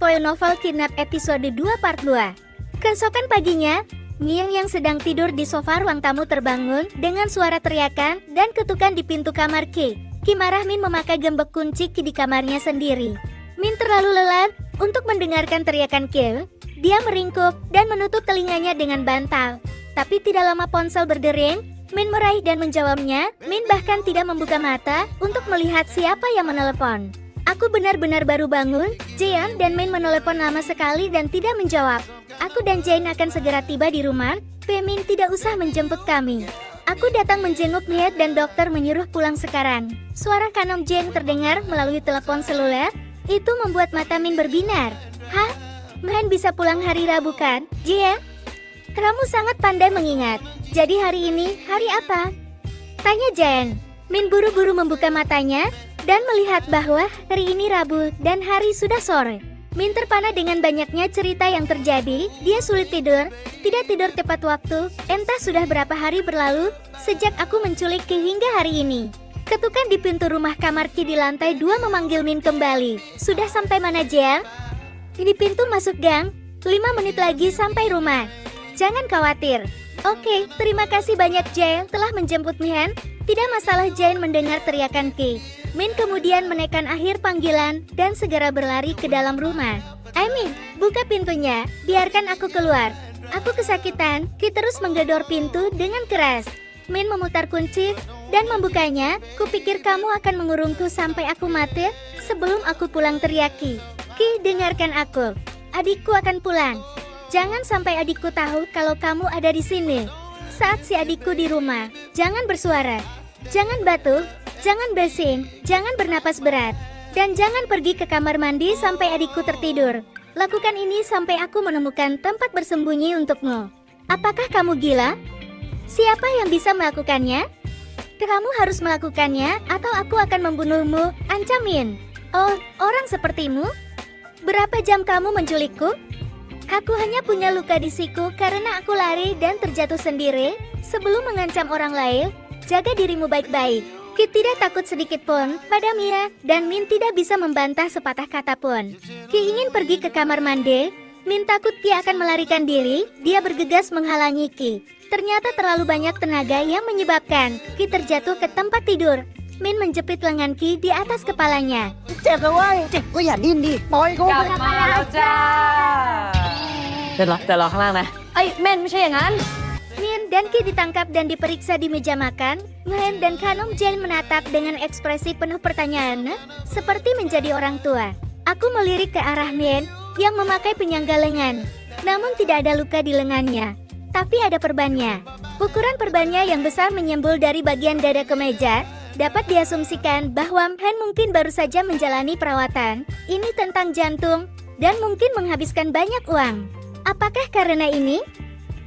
spoil novel Kidnap episode 2 part 2. Keesokan paginya, Min yang sedang tidur di sofa ruang tamu terbangun dengan suara teriakan dan ketukan di pintu kamar Ki. Ki marah Min memakai gembok kunci Ki di kamarnya sendiri. Min terlalu lelah untuk mendengarkan teriakan Ki. Dia meringkuk dan menutup telinganya dengan bantal. Tapi tidak lama ponsel berdering, Min meraih dan menjawabnya. Min bahkan tidak membuka mata untuk melihat siapa yang menelepon. Aku benar-benar baru bangun. Jeon dan Min menelepon lama sekali dan tidak menjawab. Aku dan Jane akan segera tiba di rumah. Min tidak usah menjemput kami. Aku datang menjenguk Min dan dokter menyuruh pulang sekarang. Suara Kanom Jane terdengar melalui telepon seluler. Itu membuat mata Min berbinar. Hah? Min bisa pulang hari Rabu kan, Jeon? Kamu sangat pandai mengingat. Jadi hari ini, hari apa? Tanya Jane. Min buru-buru membuka matanya dan melihat bahwa hari ini Rabu dan hari sudah sore. Min terpana dengan banyaknya cerita yang terjadi. Dia sulit tidur, tidak tidur tepat waktu. Entah sudah berapa hari berlalu sejak aku menculik Ki hingga hari ini. Ketukan di pintu rumah kamar Ki di lantai 2 memanggil Min kembali. Sudah sampai mana, Jel? Di pintu masuk gang. 5 menit lagi sampai rumah. Jangan khawatir. Oke, terima kasih banyak Jel telah menjemput Min. Tidak masalah. Jane mendengar teriakan Ki. Min kemudian menekan akhir panggilan dan segera berlari ke dalam rumah. Min, buka pintunya, biarkan aku keluar. Aku kesakitan. Ki terus menggedor pintu dengan keras. Min memutar kunci dan membukanya. Kupikir kamu akan mengurungku sampai aku mati sebelum aku pulang, teriak Ki. Ki, dengarkan aku. Adikku akan pulang. Jangan sampai adikku tahu kalau kamu ada di sini. Saat si adikku di rumah, jangan bersuara. Jangan batuk, jangan bersin, jangan bernapas berat. Dan jangan pergi ke kamar mandi sampai adikku tertidur. Lakukan ini sampai aku menemukan tempat bersembunyi untukmu. Apakah kamu gila? Siapa yang bisa melakukannya? Kamu harus melakukannya atau aku akan membunuhmu, ancam Min. Oh, orang sepertimu? Berapa jam kamu menculikku? Aku hanya punya luka di siku karena aku lari dan terjatuh sendiri. Sebelum mengancam orang lain, jaga dirimu baik-baik. Ki tidak takut sedikit pun pada Mia dan Min tidak bisa membantah sepatah kata pun. Ki ingin pergi ke kamar mandi. Min takut Ki akan melarikan diri. Dia bergegas menghalangi Ki. Ternyata terlalu banyak tenaga yang menyebabkan Ki terjatuh ke tempat tidur. Min menjepit lengan Ki di atas kepalanya. Chết rồi ơi, côอย่าดิ้นดิปล่อยกู กลับมาแล้วจ้าเดี๋ยวรอข้างล่างนะเอ้ยเม่นไม่ใช่อย่างนั้น Min dan Ki ditangkap dan diperiksa di meja makan. Min dan Kanom Jane menatap dengan ekspresi penuh pertanyaan, seperti menjadi orang tua. Aku melirik ke arah Min yang memakai penyangga lengan. Namun tidak ada luka di lengannya, tapi ada perbannya. Ukuran perbannya yang besar menyembul dari bagian dada ke meja. Dapat diasumsikan bahwa Min mungkin baru saja menjalani perawatan. Ini tentang jantung dan mungkin menghabiskan banyak uang. Apakah karena ini?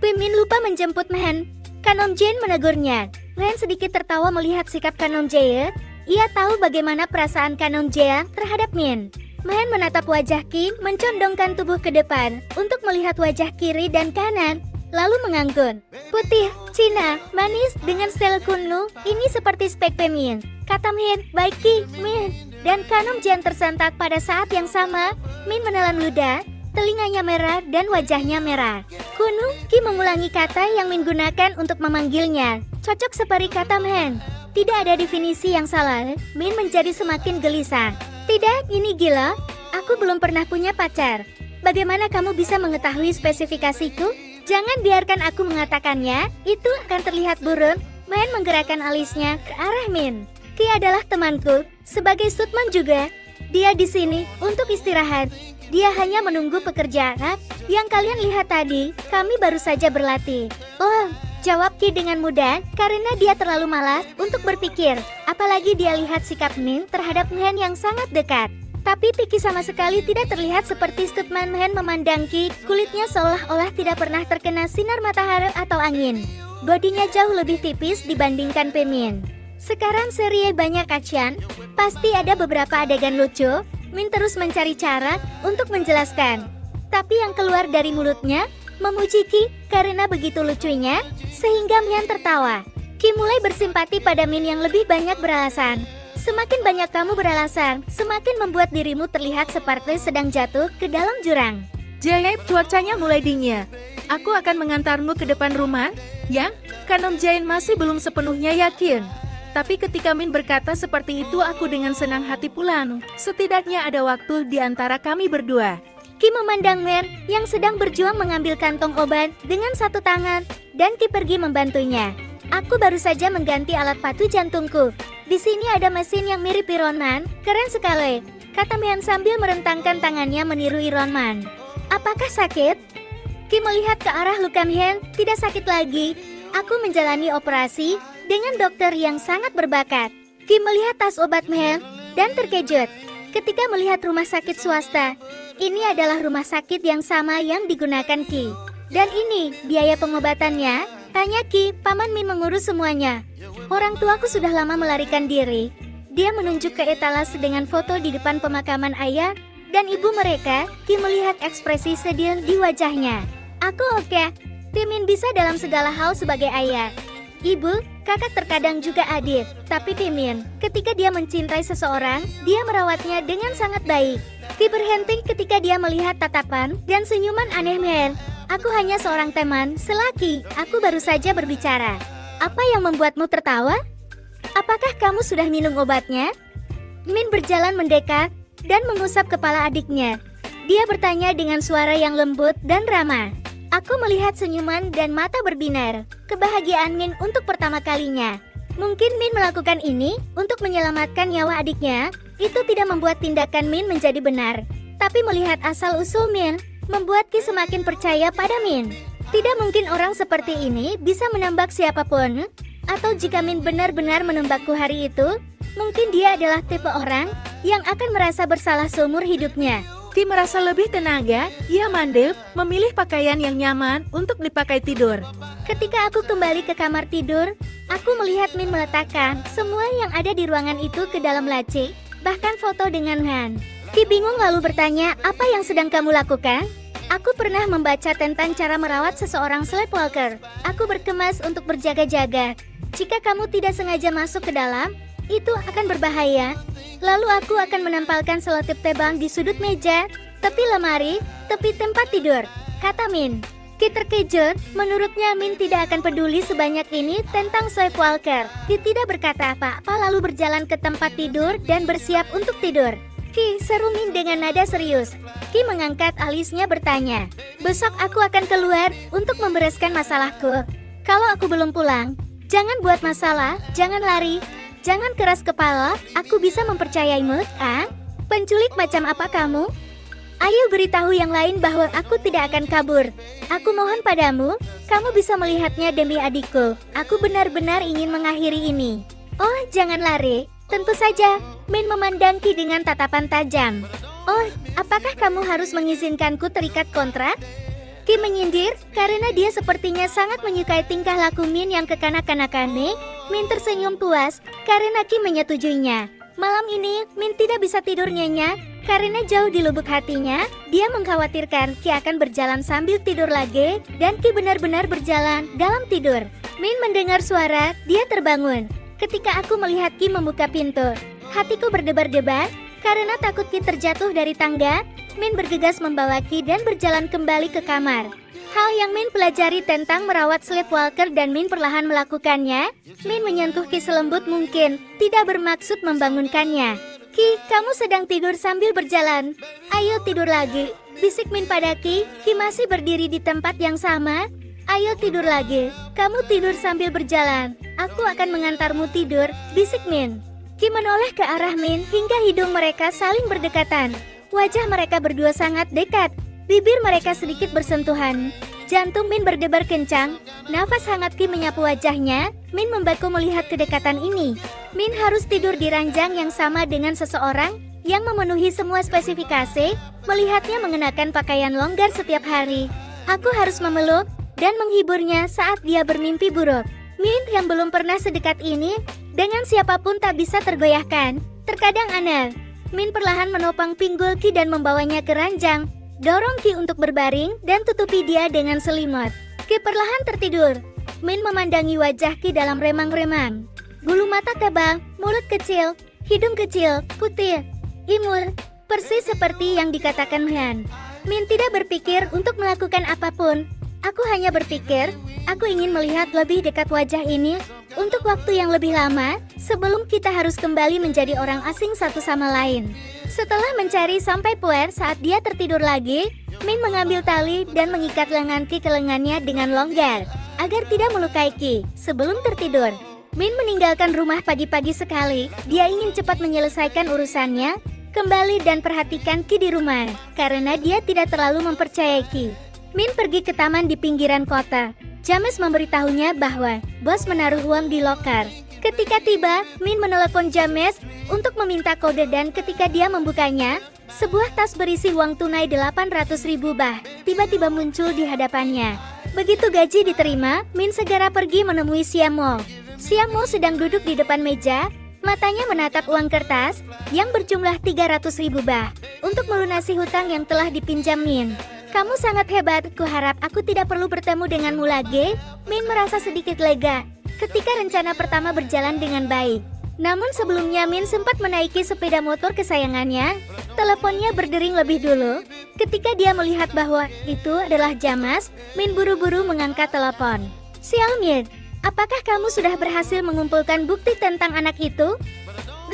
Min lupa menjemput Min. Kanom Jane menegurnya. Min sedikit tertawa melihat sikap Kanom Jane. Ia tahu bagaimana perasaan Kanom Jane terhadap Min. Min menatap wajah Ki, mencondongkan tubuh ke depan untuk melihat wajah kiri dan kanan, lalu mengangguk. Putih, Cina, manis dengan sel kuno, ini seperti spek Min. Kata Min, baik Ki, Min. Dan Kanom Jane tersentak pada saat yang sama. Min menelan ludah. Telinganya merah dan wajahnya merah. Kuno, Ki mengulangi kata yang Min gunakan untuk memanggilnya. Cocok seperti kata Min. Tidak ada definisi yang salah. Min menjadi semakin gelisah. Tidak, ini gila. Aku belum pernah punya pacar. Bagaimana kamu bisa mengetahui spesifikasiku? Jangan biarkan aku mengatakannya. Itu akan terlihat buruk. Min menggerakkan alisnya ke arah Min. Ki adalah temanku, sebagai Sutman juga. Dia di sini untuk istirahat. Dia hanya menunggu pekerjaan yang kalian lihat tadi. Kami baru saja berlatih. Oh, jawab Ki dengan mudah karena dia terlalu malas untuk berpikir. Apalagi dia lihat sikap Min terhadap Min yang sangat dekat. Tapi Ki sama sekali tidak terlihat seperti Sutman. Min memandang Ki. Kulitnya seolah-olah tidak pernah terkena sinar matahari atau angin. Bodinya jauh lebih tipis dibandingkan Min. Sekarang seri banyak action. Pasti ada beberapa adegan lucu. Min terus mencari cara untuk menjelaskan. Tapi yang keluar dari mulutnya memuji Ki karena begitu lucunya, sehingga Min tertawa. Ki mulai bersimpati pada Min yang lebih banyak beralasan. Semakin banyak kamu beralasan, semakin membuat dirimu terlihat seperti sedang jatuh ke dalam jurang. Jae, cuacanya mulai dingin. Aku akan mengantarmu ke depan rumah, ya? Kanom Jae masih belum sepenuhnya yakin. Tapi ketika Min berkata seperti itu, aku dengan senang hati pulang. Setidaknya ada waktu di antara kami berdua. Ki memandang Min yang sedang berjuang mengambil kantong obat dengan satu tangan, dan Ki pergi membantunya. Aku baru saja mengganti alat patu jantungku. Di sini ada mesin yang mirip Iron Man, keren sekali, kata Min sambil merentangkan tangannya meniru Iron Man. Apakah sakit? Ki melihat ke arah luka Min, tidak sakit lagi. Aku menjalani operasi dengan dokter yang sangat berbakat. Ki melihat tas obat Min dan terkejut ketika melihat rumah sakit swasta. Ini adalah rumah sakit yang sama yang digunakan Ki. Dan ini biaya pengobatannya, tanya Ki. Paman Min mengurus semuanya. Orang tuaku sudah lama melarikan diri. Dia menunjuk ke etalase dengan foto di depan pemakaman ayah dan ibu mereka. Ki melihat ekspresi sedih di wajahnya. Aku oke. Timin bisa dalam segala hal sebagai ayah, ibu, kakak, terkadang juga adik. Tapi Timin, ketika dia mencintai seseorang, dia merawatnya dengan sangat baik. Ki berhenti ketika dia melihat tatapan dan senyuman aneh Min. Aku hanya seorang teman selaki. Aku baru saja berbicara. Apa yang membuatmu tertawa? Apakah kamu sudah minum obatnya? Min berjalan mendekat dan mengusap kepala adiknya. Dia bertanya dengan suara yang lembut dan ramah. Aku melihat senyuman dan mata berbinar. Kebahagiaan Min untuk pertama kalinya. Mungkin Min melakukan ini untuk menyelamatkan nyawa adiknya. Itu tidak membuat tindakan Min menjadi benar. Tapi melihat asal-usul Min, membuat Ki semakin percaya pada Min. Tidak mungkin orang seperti ini bisa menembak siapapun. Atau jika Min benar-benar menembakku hari itu, mungkin dia adalah tipe orang yang akan merasa bersalah seumur hidupnya. Ki merasa lebih tenaga. Ia mandek, memilih pakaian yang nyaman untuk dipakai tidur. Ketika aku kembali ke kamar tidur, aku melihat Min meletakkan semua yang ada di ruangan itu ke dalam laci, bahkan foto dengan Han. Ki bingung lalu bertanya, apa yang sedang kamu lakukan? Aku pernah membaca tentang cara merawat seseorang sleepwalker. Aku berkemas untuk berjaga-jaga. Jika kamu tidak sengaja masuk ke dalam, itu akan berbahaya. Lalu aku akan menempelkan selotip tebang di sudut meja, tepi lemari, tepi tempat tidur, kata Min. Ki terkejut, menurutnya Min tidak akan peduli sebanyak ini tentang sleepwalker. Ki tidak berkata apa-apa lalu berjalan ke tempat tidur dan bersiap untuk tidur. Ki, seru Min dengan nada serius. Ki mengangkat alisnya bertanya, besok aku akan keluar untuk membereskan masalahku. Kalau aku belum pulang, jangan buat masalah, jangan lari. Jangan keras kepala, aku bisa mempercayaimu, ah? Penculik macam apa kamu? Ayo beritahu yang lain bahwa aku tidak akan kabur. Aku mohon padamu, kamu bisa melihatnya demi adikku. Aku benar-benar ingin mengakhiri ini. Oh, jangan lari. Tentu saja, Min memandang Ki dengan tatapan tajam. Oh, apakah kamu harus mengizinkanku terikat kontrak? Ki menyindir, karena dia sepertinya sangat menyukai tingkah laku Min yang kekanak-kanakan. Min tersenyum puas, karena Ki menyetujuinya. Malam ini, Min tidak bisa tidur nyenyak, karena jauh di lubuk hatinya, dia mengkhawatirkan Ki akan berjalan sambil tidur lagi, dan Ki benar-benar berjalan dalam tidur. Min mendengar suara, dia terbangun. Ketika aku melihat Ki membuka pintu, hatiku berdebar-debar, karena takut Ki terjatuh dari tangga. Min bergegas membawa Ki dan berjalan kembali ke kamar. Hal yang Min pelajari tentang merawat sleepwalker dan Min perlahan melakukannya. Min menyentuh Ki selembut mungkin, tidak bermaksud membangunkannya. Ki, kamu sedang tidur sambil berjalan. Ayo tidur lagi, bisik Min pada Ki. Ki masih berdiri di tempat yang sama. Ayo tidur lagi, kamu tidur sambil berjalan. Aku akan mengantarmu tidur, bisik Min. Ki menoleh ke arah Min hingga hidung mereka saling berdekatan. Wajah mereka berdua sangat dekat, bibir mereka sedikit bersentuhan. Jantung Min berdebar kencang, nafas hangat Ki menyapu wajahnya. Min membaku melihat kedekatan ini. Min harus tidur di ranjang yang sama dengan seseorang yang memenuhi semua spesifikasi, melihatnya mengenakan pakaian longgar setiap hari. Aku harus memeluk dan menghiburnya saat dia bermimpi buruk. Min yang belum pernah sedekat ini, dengan siapapun tak bisa tergoyahkan. Terkadang aneh. Min perlahan menopang pinggul Ki dan membawanya ke ranjang. Dorong Ki untuk berbaring dan tutupi dia dengan selimut. Ki perlahan tertidur. Min memandangi wajah Ki dalam remang-remang. Bulu mata tebal, mulut kecil, Hidung kecil, putih, imut, persis seperti yang dikatakan Min. Min tidak berpikir untuk melakukan apapun. Aku hanya berpikir, aku ingin melihat lebih dekat wajah ini untuk waktu yang lebih lama sebelum kita harus kembali menjadi orang asing satu sama lain. Setelah mencari sampai puer saat dia tertidur lagi, Min mengambil tali dan mengikat lengan Ki ke lengannya dengan longgar agar tidak melukai Ki sebelum tertidur. Min meninggalkan rumah pagi-pagi sekali. Dia ingin cepat menyelesaikan urusannya, kembali dan perhatikan Ki di rumah karena dia tidak terlalu mempercayai Ki. Min pergi ke taman di pinggiran kota. James memberitahunya bahwa bos menaruh uang di loker. Ketika tiba, Min menelepon James untuk meminta kode dan ketika dia membukanya, sebuah tas berisi uang tunai 800.000 bah tiba-tiba muncul di hadapannya. Begitu gaji diterima, Min segera pergi menemui Siamo. Siamo sedang duduk di depan meja, matanya menatap uang kertas yang berjumlah 300.000 bah untuk melunasi hutang yang telah dipinjam Min. Kamu sangat hebat, kuharap aku tidak perlu bertemu denganmu lagi. Min merasa sedikit lega ketika rencana pertama berjalan dengan baik. Namun sebelumnya Min sempat menaiki sepeda motor kesayangannya. Teleponnya berdering lebih dulu. Ketika dia melihat bahwa itu adalah James, Min buru-buru mengangkat telepon. Sial Min, apakah kamu sudah berhasil mengumpulkan bukti tentang anak itu?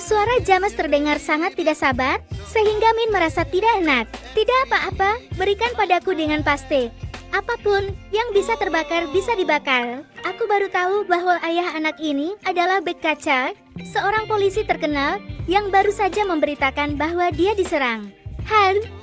Suara James terdengar sangat tidak sabar, sehingga Min merasa tidak enak. Tidak apa-apa, berikan padaku dengan pasti. Apapun yang bisa terbakar bisa dibakar. Aku baru tahu bahwa ayah anak ini adalah Bek Kaca, seorang polisi terkenal yang baru saja memberitakan bahwa dia diserang.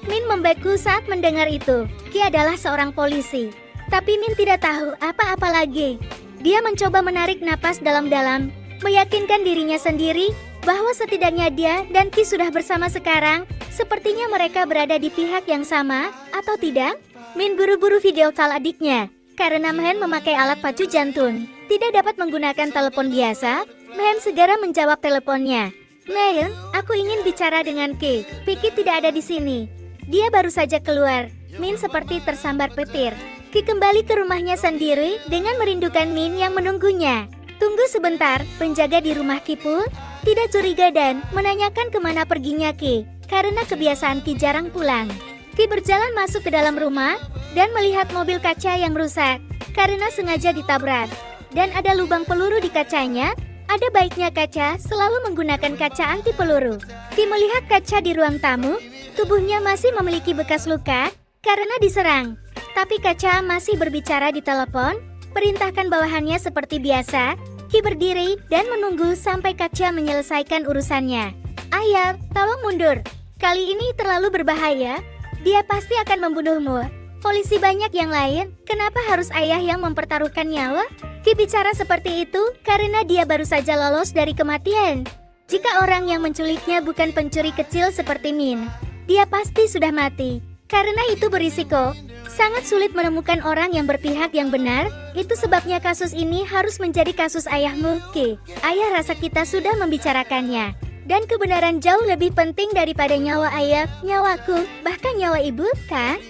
Min membeku saat mendengar itu. Ki adalah seorang polisi. Tapi Min tidak tahu apa-apa lagi. Dia mencoba menarik napas dalam-dalam, meyakinkan dirinya sendiri bahwa setidaknya dia dan Ki sudah bersama sekarang. Sepertinya mereka berada di pihak yang sama, atau tidak? Min buru-buru video call adiknya. Karena Mhen memakai alat pacu jantung, tidak dapat menggunakan telepon biasa, Mhen segera menjawab teleponnya. Mhen, aku ingin bicara dengan Ki. Ki tidak ada di sini. Dia baru saja keluar. Min seperti tersambar petir. Ki kembali ke rumahnya sendiri dengan merindukan Min yang menunggunya. Tunggu sebentar, penjaga di rumah Ki pun tidak curiga dan menanyakan kemana perginya Ki, karena kebiasaan Ki jarang pulang. Ki berjalan masuk ke dalam rumah dan melihat mobil kaca yang rusak karena sengaja ditabrak. Dan ada lubang peluru di kacanya. Ada baiknya kaca selalu menggunakan kaca anti peluru. Ki melihat kaca di ruang tamu, tubuhnya masih memiliki bekas luka karena diserang. Tapi kaca masih berbicara di telepon, perintahkan bawahannya seperti biasa. Ki berdiri dan menunggu sampai kaca menyelesaikan urusannya. Ayah, tolong mundur. Kali ini terlalu berbahaya. Dia pasti akan membunuhmu. Polisi banyak yang lain, kenapa harus ayah yang mempertaruhkan nyawa? Ki bicara seperti itu karena dia baru saja lolos dari kematian. Jika orang yang menculiknya bukan pencuri kecil seperti Min, dia pasti sudah mati. Karena itu berisiko. Sangat sulit menemukan orang yang berpihak yang benar. Itu sebabnya kasus ini harus menjadi kasus ayahmu, Ki. Ayah rasa kita sudah membicarakannya. Dan kebenaran jauh lebih penting daripada nyawa ayah, nyawaku, bahkan nyawa ibu, kan?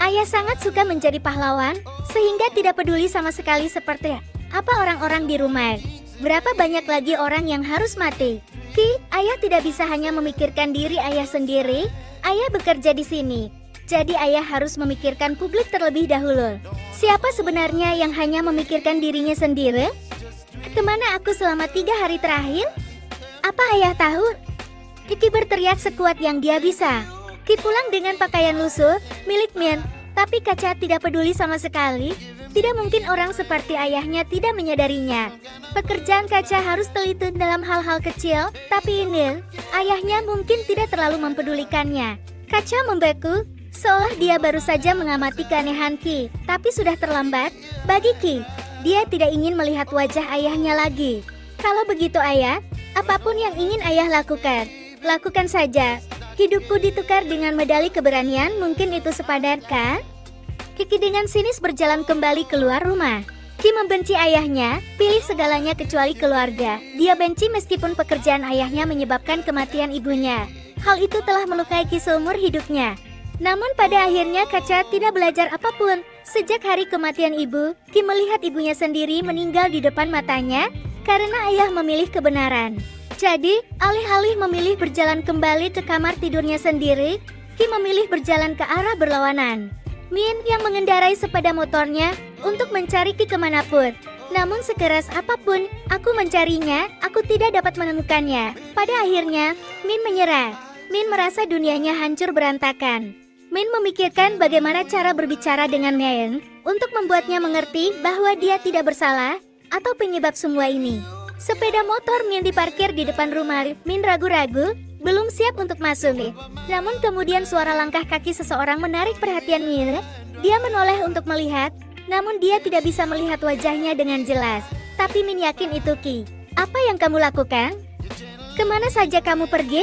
Ayah sangat suka menjadi pahlawan, sehingga tidak peduli sama sekali seperti apa orang-orang di rumah. Berapa banyak lagi orang yang harus mati? Ki, ayah tidak bisa hanya memikirkan diri ayah sendiri. Ayah bekerja di sini. Jadi ayah harus memikirkan publik terlebih dahulu. Siapa sebenarnya yang hanya memikirkan dirinya sendiri? Kemana aku selama 3 hari terakhir? Apa ayah tahu? Ki berteriak sekuat yang dia bisa. Ki pulang dengan pakaian lusuh, milik Min. Tapi kaca tidak peduli sama sekali. Tidak mungkin orang seperti ayahnya tidak menyadarinya. Pekerjaan kaca harus teliti dalam hal-hal kecil. Tapi ini, ayahnya mungkin tidak terlalu mempedulikannya. Kaca membeku, seolah dia baru saja mengamati keanehan Ki. Tapi sudah terlambat. Bagi Ki, dia tidak ingin melihat wajah ayahnya lagi. Kalau begitu ayah, apapun yang ingin ayah lakukan, lakukan saja. Hidupku ditukar dengan medali keberanian, mungkin itu sepadan, kan? Ki dengan sinis berjalan kembali keluar rumah. Ki membenci ayahnya, pilih segalanya kecuali keluarga. Dia benci meskipun pekerjaan ayahnya menyebabkan kematian ibunya. Hal itu telah melukai Ki seumur hidupnya. Namun pada akhirnya kaca tidak belajar apapun. Sejak hari kematian ibu, Ki melihat ibunya sendiri meninggal di depan matanya, karena ayah memilih kebenaran. Jadi, alih-alih memilih berjalan kembali ke kamar tidurnya sendiri, Ki memilih berjalan ke arah berlawanan. Min yang mengendarai sepeda motornya untuk mencari Ki kemanapun. Namun sekeras apapun aku mencarinya, aku tidak dapat menemukannya. Pada akhirnya, Min menyerah. Min merasa dunianya hancur berantakan. Min memikirkan bagaimana cara berbicara dengan Min untuk membuatnya mengerti bahwa dia tidak bersalah atau penyebab semua ini. Sepeda motor Min diparkir di depan rumah. Min ragu-ragu, belum siap untuk masuk. Namun kemudian suara langkah kaki seseorang menarik perhatian Min. Dia menoleh untuk melihat, namun dia tidak bisa melihat wajahnya dengan jelas. Tapi Min yakin itu Ki. Apa yang kamu lakukan? Kemana saja kamu pergi?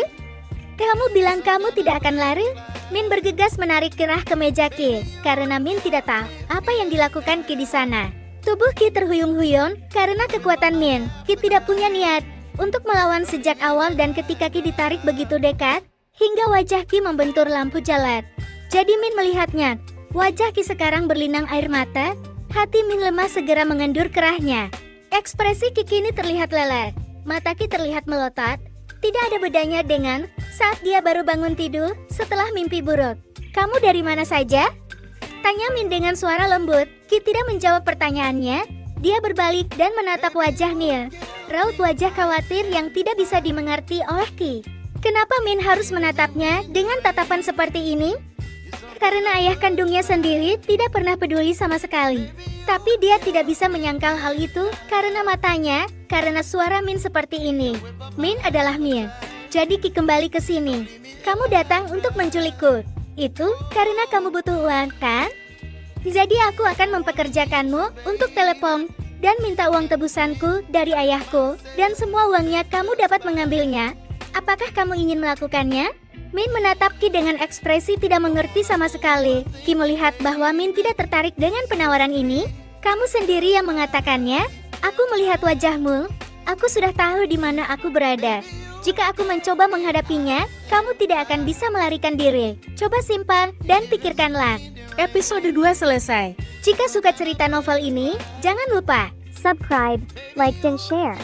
Kamu bilang kamu tidak akan lari? Min bergegas menarik kerah ke meja Ki, karena Min tidak tahu apa yang dilakukan Ki di sana. Tubuh Ki terhuyung-huyung karena kekuatan Min. Ki tidak punya niat untuk melawan sejak awal dan ketika Ki ditarik begitu dekat, hingga wajah Ki membentur lampu jalan. Jadi Min melihatnya. Wajah Ki sekarang berlinang air mata, hati Min lemah segera mengendur kerahnya. Ekspresi Ki kini terlihat lelah, mata Ki terlihat melotot. Tidak ada bedanya dengan saat dia baru bangun tidur setelah mimpi buruk. Kamu dari mana saja? Tanya Min dengan suara lembut. Ki tidak menjawab pertanyaannya. Dia berbalik dan menatap wajah Min. Raut wajah khawatir yang tidak bisa dimengerti oleh Ki. Kenapa Min harus menatapnya dengan tatapan seperti ini? Karena ayah kandungnya sendiri tidak pernah peduli sama sekali. Tapi dia tidak bisa menyangkal hal itu karena matanya, karena suara Min seperti ini. Min adalah Min. Jadi Ki kembali ke sini. Kamu datang untuk menculikku. Itu karena kamu butuh uang, kan? Jadi aku akan mempekerjakanmu untuk telepon dan minta uang tebusanku dari ayahku dan semua uangnya kamu dapat mengambilnya. Apakah kamu ingin melakukannya? Min menatap Ki dengan ekspresi tidak mengerti sama sekali. Ki melihat bahwa Min tidak tertarik dengan penawaran ini. Kamu sendiri yang mengatakannya. Aku melihat wajahmu. Aku sudah tahu di mana aku berada. Jika aku mencoba menghadapinya, kamu tidak akan bisa melarikan diri. Coba simpan dan pikirkanlah. Episode 2 selesai. Jika suka cerita novel ini, jangan lupa subscribe, like, dan share.